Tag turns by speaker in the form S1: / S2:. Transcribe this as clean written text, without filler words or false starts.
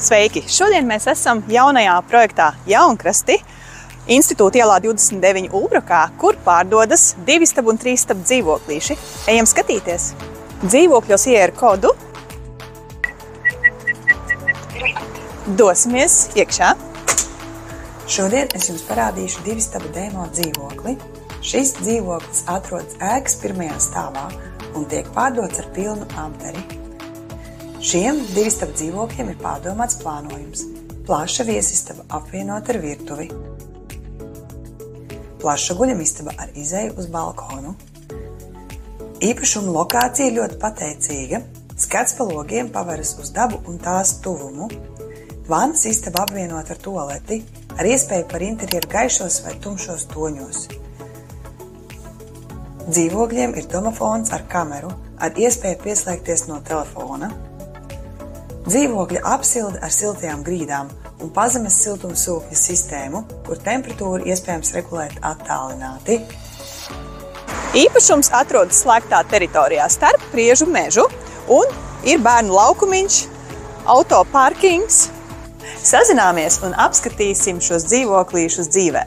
S1: Sveiki! Šodien mēs esam jaunajā projektā Jaunkrasti, Institūta ielā 29 Ulbrukā, kur pārdodas 2 un 3 dzīvoklīši. Ejam skatīties! Dzīvokļos ieeja kodu. Dosimies iekšā.
S2: Šodien es jums parādīšu 2 demo dzīvokli. Šis dzīvoklis atrodas ēkas 1. stāvā un tiek pārdots ar pilnu apdari. Šiem 2 dzīvokļiem ir pārdomāts plānojums. Plaša viesistaba apvienot ar virtuvi. Plaša guļamistaba ar izeju uz balkonu. Īpašuma lokācija ir ļoti pateicīga. Skats pa logiem paveras uz dabu un tās tuvumu. Vannas istaba apvienot ar tualeti, ar iespēju par interjeru gaišos vai tumšos toņos. Dzīvokļiem ir domofons ar kameru, ar iespēju pieslēgties no telefona. Dzīvokļa apsilde ar siltajām grīdām un pazemes siltumsūkņa sistēmu, kur temperatūru iespējams regulēt attālināti.
S1: Īpašums atrodas slēgtā teritorijā starp Priežu mežu un ir bērnu laukumiņš, auto parkings. Sazināmies un apskatīsim šos dzīvoklīšus dzīvē.